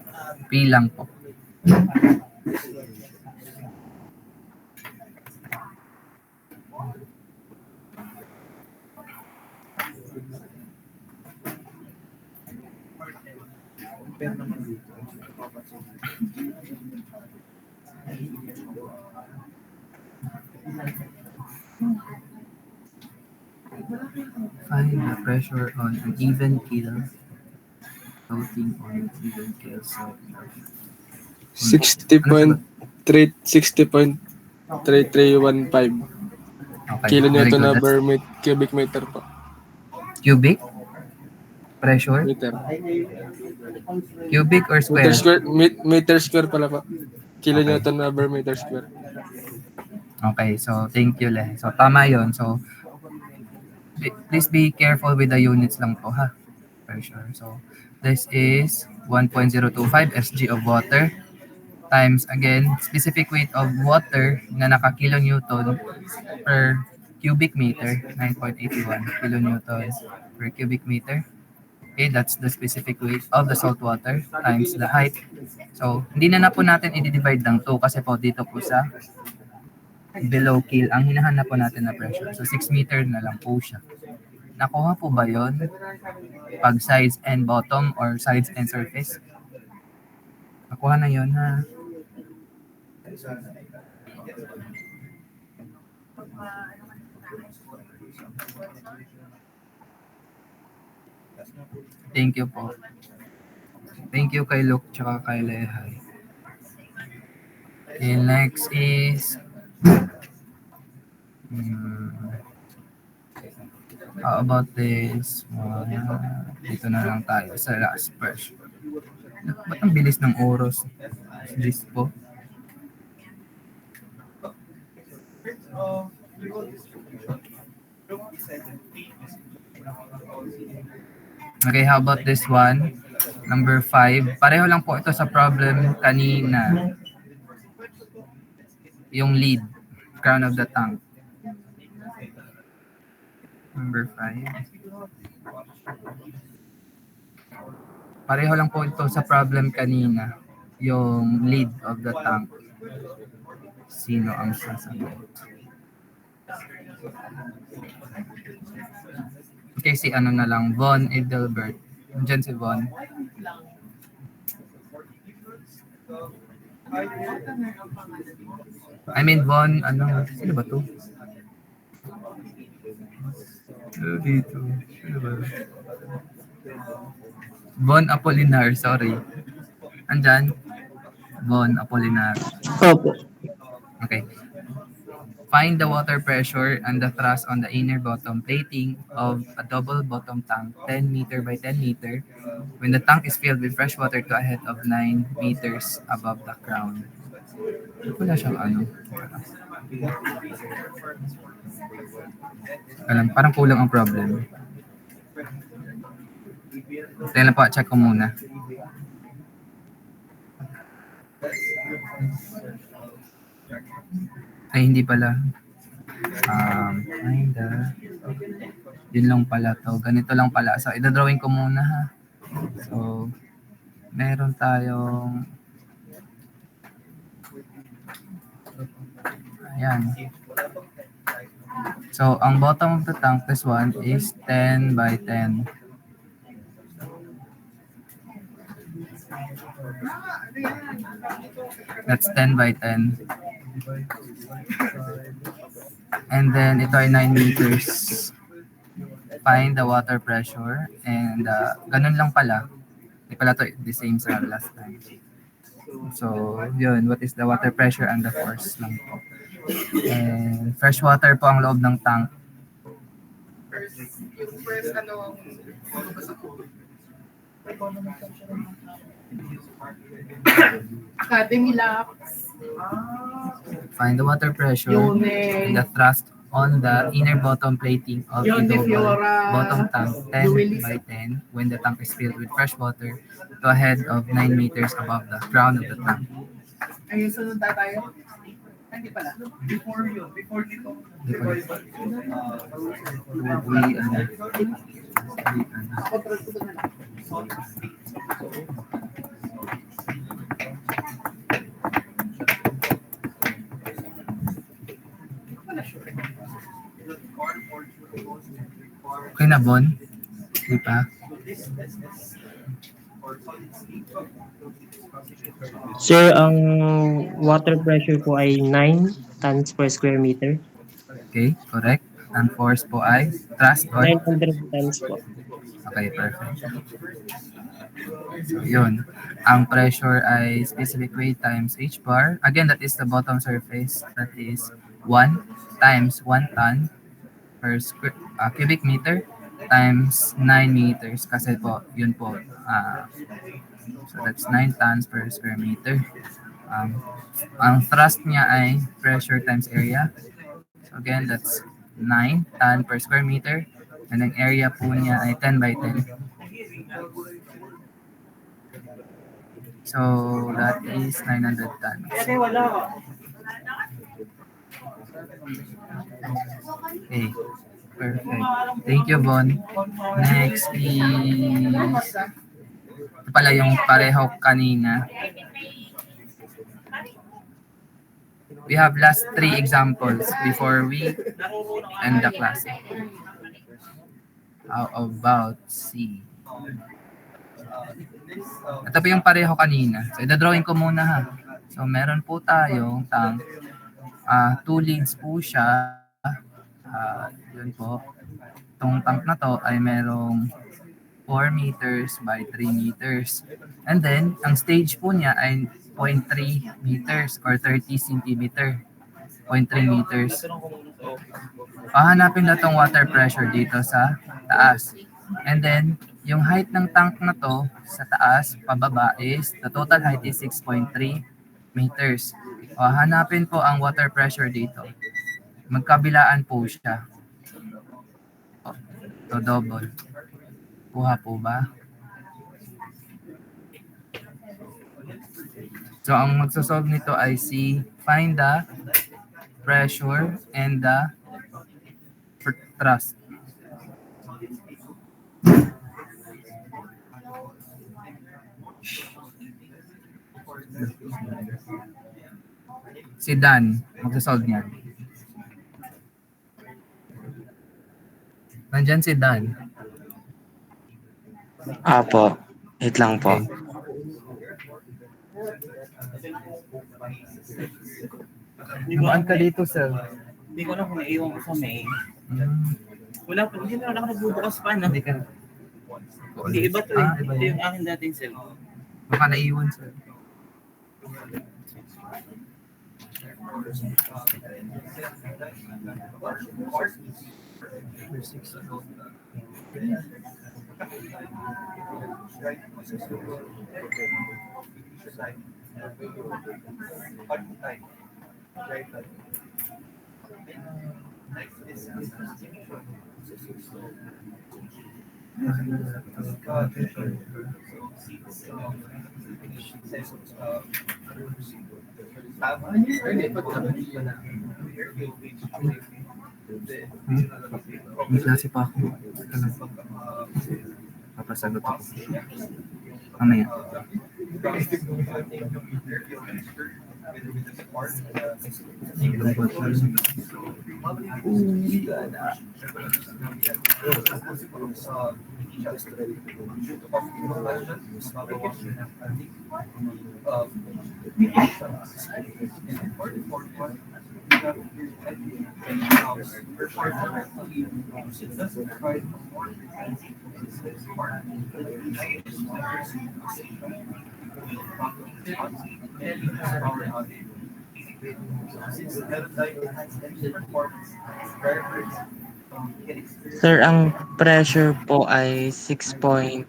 P lang po. Find the pressure on an even keel floating on an even keel. So, 60.3315 okay, very kilonewton good. na That's cubic meter po. cubic pressure, Meter. cubic or Meter square? square, meter square pala po. Kilonewton na meter square. Okay, so thank you, Le. So, tama yon. So, please be careful with the units lang po, ha? Pressure. So, this is 1.025 SG of water times, again, specific weight of water na naka-kilonewton per cubic meter, 9.81 kilonewton per cubic meter. Okay, that's the specific weight of the salt water times the height. So, hindi na po natin i-divide ng 2 kasi po dito po sa below keel, ang hinahanap po natin na pressure. So, 6 meter na lang po siya. Nakuha po ba yon pag sides and bottom or sides and surface? Nakuha na yon, ha? Thank you po. Thank you kay Luke tsaka kay Lehay. Okay, next is how about this? Dito na lang tayo sa last pressure. Ba't ang bilis ng oras? This po. Okay, how about this one? Number 5. Pareho lang po ito sa problem kanina. Yung lead, crown of the tank. Number 5. Pareho lang po ito sa problem kanina. Yung lead of the tank. Sino ang sasagot? Okay, si ano na lang, Von Edelbert. Diyan si Von. I mean, Von, ano, sino ba to? Dito. Sino ba? Von Apolinar, sorry. Andyan? Von Apolinar. Opo. Okay. Find the water pressure and the thrust on the inner bottom plating of a double bottom tank 10 meter by 10 meter when the tank is filled with fresh water to a height of 9 meters above the ground. Wala siyang ano. Alam, parang kulang ang problem. Teka lang po, check ko muna. Ay, hindi pala. Yun lang pala to. Ganito lang pala. So, idadrawing ko muna, ha. So, meron tayong ayan. So, ang bottom of the tank, this one, is 10 by 10. That's 10 by 10. And then, ito ay 9 meters. Find the water pressure. And ganun lang pala. Hindi pala to the same sa last time. So, yun. What is the water pressure and the force lang po. And fresh water po ang loob ng tank. Academy Labs. Find the water pressure and the thrust on the inner bottom plating of the double bottom tank 10 by 10 when the tank is filled with fresh water to a head of 9 meters above the ground of the tank. Ayun, sunod tayo. Hindi pala. Before dito. Okay na, Bon? Di pa? Sir, ang water pressure po ay 9 tons per square meter. Okay, correct. Ang force po ay thrust or... 900 tons po. Okay, perfect. So, yun. Ang pressure ay specific weight times h bar. Again, that is the bottom surface. That is 1 times 1 ton per cubic meter times 9 meters. Kasi po, yun po. So, that's 9 tons per square meter. Ang thrust niya ay pressure times area. So, again, that's 9 ton per square meter. And ang area po niya ay 10 by 10. So, that is 900 tons. Okay. Perfect. Thank you, Von. Next is... Ito pala yung pareho kanina. We have last 3 examples before we end the class. How about C? Ito po yung pareho kanina. So, idadrawing ko muna ha. So, meron po tayong tank. 2 leads po siya. Yun po. Itong tank na to ay merong 4 meters by 3 meters. And then, ang stage po niya ay 0.3 meters or 30 centimeter. 0.3 meters. Pahanapin na itong water pressure dito sa taas. And then, yung height ng tank na to sa taas, pababa is, the total height is 6.3 meters. Hanapin po ang water pressure dito. Magkabilaan po siya. So, double. Kuha po ba? So, ang magsasolve nito ay si find the pressure and the thrust. Si Dan, magsasolve niyan. Nandyan si Dan. Apo. Wait lang po. Okay. Dumaan ka dito, sir. Hindi ko alam kung naiiwan ko sa mail. Wala pa, hindi na ako nagbubukas pa na. Hindi ka. Hindi, iba to eh. Iba Ito yun. yung akin dating cell. Baka naiwan, sir. May klase pa ako. Ito lang. Papasagot ako. Mamaya. Sir, ang pressure po ay 6.15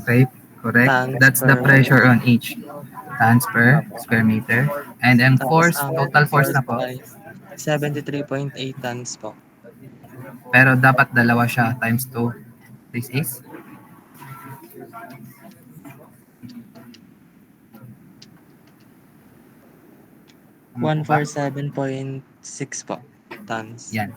Okay, correct. Tons That's the per- pressure on each. Tons per square meter. And ang force, ang total force na po. ay 73.8 tons po. Pero dapat dalawa siya times 2. This is? Ano po ba? 147.6 po tons. Yan.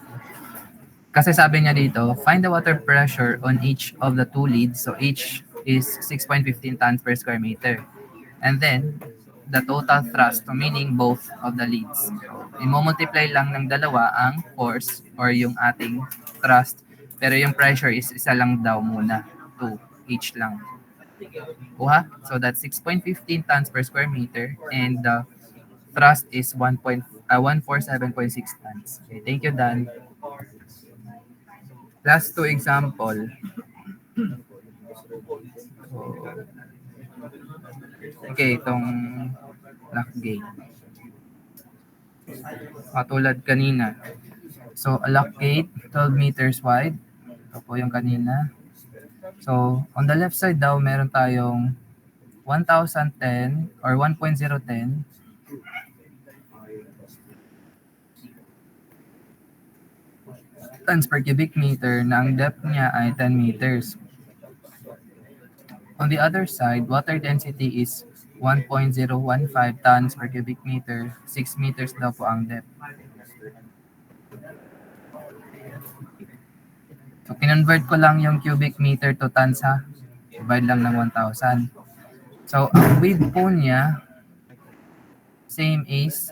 Kasi sabi niya dito, find the water pressure on each of the 2 leads. So each is 6.15 tons per square meter. And then, the total thrust, so meaning both of the leads. So, i-multiply lang ng dalawa ang force or yung ating thrust. Pero yung pressure is isa lang daw muna. 2 each lang. Kuha? So that's 6.15 tons per square meter and the thrust is 147.6 tons. Okay, thank you, Dan. Last two example. So, okay, itong lock gate. Katulad kanina. So, a lock gate, 12 meters wide. Ito po yung kanina. So, on the left side daw, meron tayong 1,010 or 1.010 tons per cubic meter na ang depth niya ay 10 meters. On the other side, water density is 1.015 tons per cubic meter. 6 meters daw po ang depth. So, kinonvert ko lang yung cubic meter to tons ha. Divide lang ng 1,000. So, ang width po niya, same is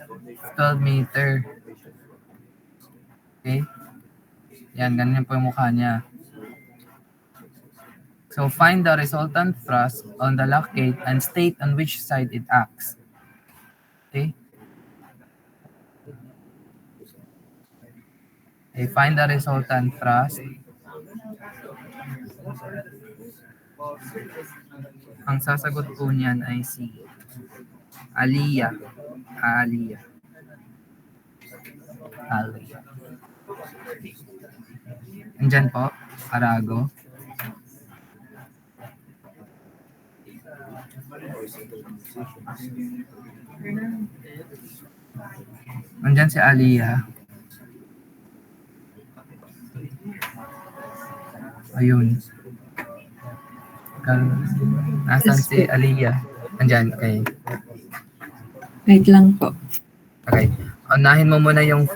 12 meter. Okay? Yan, ganyan po yung mukha niya. So, find the resultant thrust on the lock gate and state on which side it acts. Okay? Okay, find the resultant thrust. Ang sasagot po niyan ay si Aliyah. Aliyah. Andyan po, Arago. Andyan si Aliyah. Ayun. Nasaan si Aliyah? Andyan, okay. Wait lang po. Okay. Unahin mo muna yung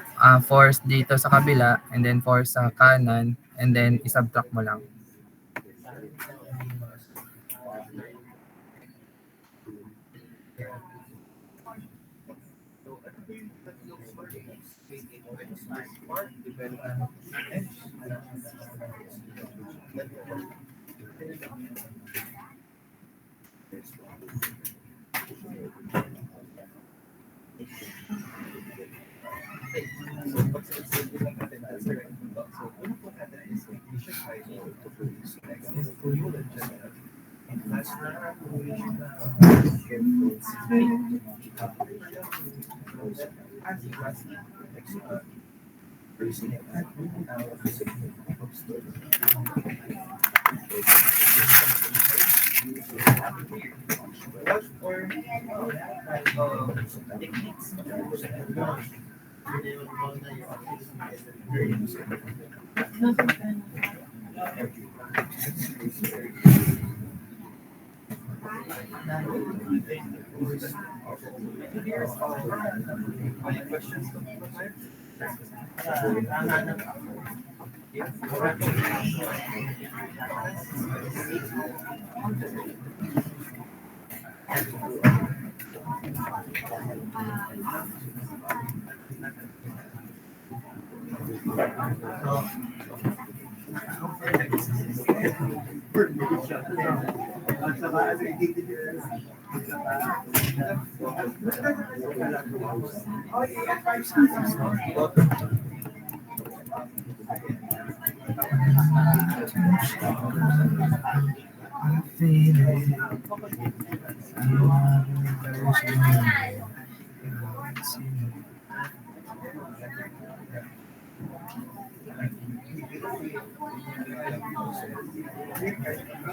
force dito sa kabila and then force sa kanan and then isubtract mo lang.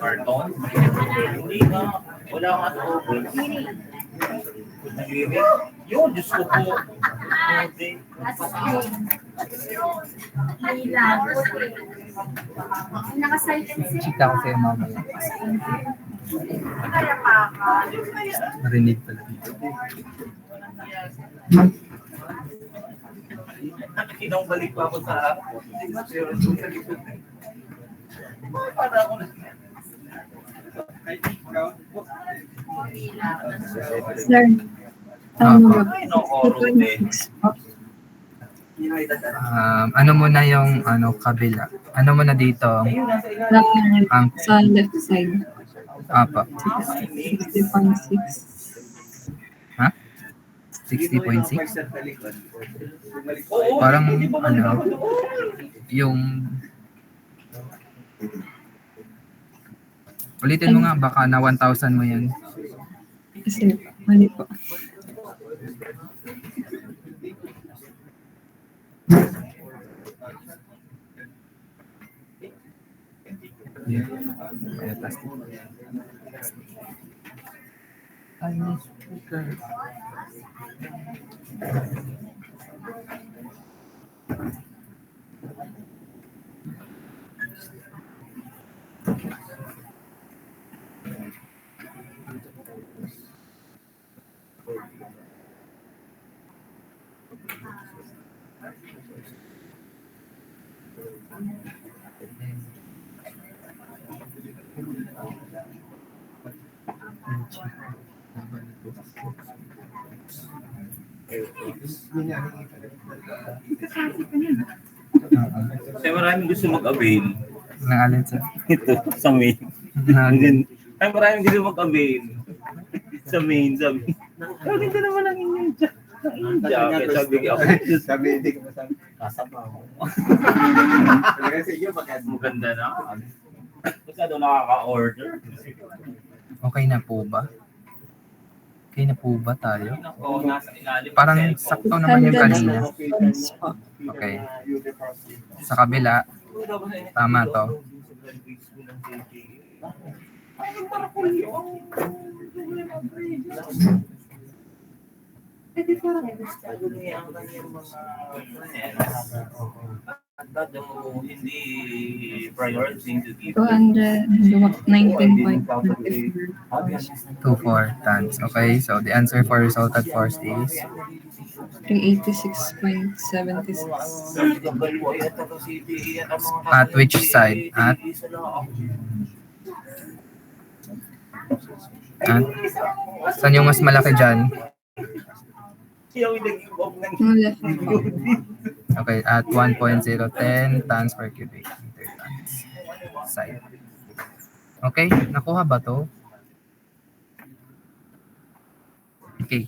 Carton? Hindi nga. Wala nga sa open. Yun, Diyos ko po. Chika ko sa'yo mamaya. Marinig pala dito. Kinong-balik pa ako sa para ako na. Sir, ano muna yung kabila? Ano muna dito? Ang sa left side. apa? 60.6. Ha? 60.6. Oo, Parang, hindi pa man ano, ako doon. Yung... Ulitin mo nga, baka na 1,000 mo yan. Kasi mali po. Yeah. Kaya plastic. Ay, may speaker. Kasi maraming gusto mag-avail. Nang alin sa... Ito, sa main. Ay, maraming gusto mag-avail. Sa main. Pero hindi naman ang inyong jacket. Sabi ko, Sabi, hindi ko masabi. Kasama mo. Kasi yun, maganda na. Basta doon nakaka-order. Okay na po ba? Okay na po ba tayo? Ako, nasa ilalim ng Parang cellphone. sakto naman yung kanina. Points po. Okay. Sa kabila, tama to. Hindi priority to give 219.94. 2,4 tons. Okay, so the answer for resulted force is 386.76. at which side? At saan yung mas malaki dyan? Yung left po. Okay, at 1.010 tons per cubic meter tons side. Okay, nakuha ba to? Okay.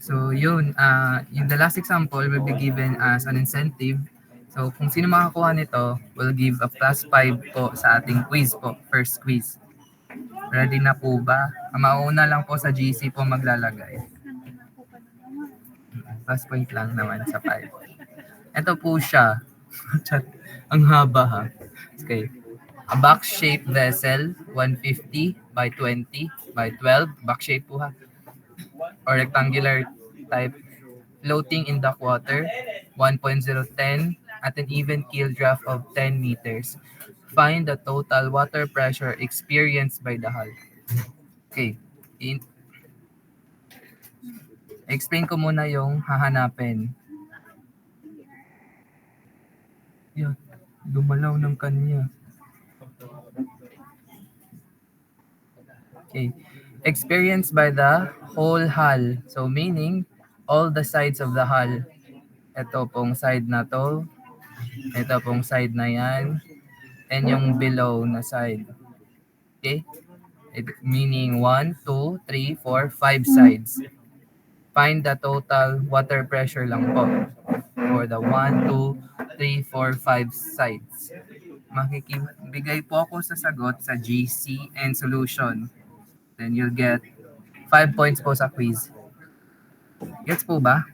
So yun, in the last example will be given as an incentive. So kung sino makakuha nito, will give a plus 5 po sa ating quiz po, first quiz. Ready na po ba? Mauna lang po sa GC po maglalagay. Plus point lang naman sa 5. Ito po siya. Ang haba ha. Okay. A box-shaped vessel, 150 by 20 by 12. Box-shaped po ha. Or rectangular type, floating in the water, 1.010 at an even keel draft of 10 meters. Find the total water pressure experienced by the hull. Okay. Explain ko muna yung hahanapin. Yan. Dumalaw ng kanya. Okay. Experienced by the whole hull. So meaning, all the sides of the hull. Ito pong side na to. Ito pong side na yan. And yung below na side. Okay? Meaning 1, 2, 3, 4, 5 sides. Find the total water pressure lang po. For the 1, 2, 3, 4, 5 sides. Makikibigay po ako sa sagot sa GC and solution. Then you'll get 5 points po sa quiz. Gets po ba?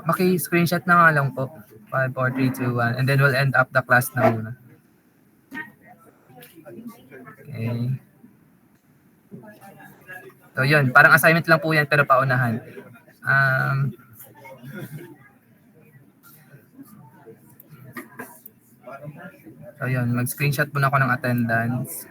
Paki-screenshot na nga lang po. 5, 4, 3, 2, 1. And then we'll end up the class na muna. Okay. So yun, parang assignment lang po yan pero paunahan. So yun, mag-screenshot muna ako ng attendance.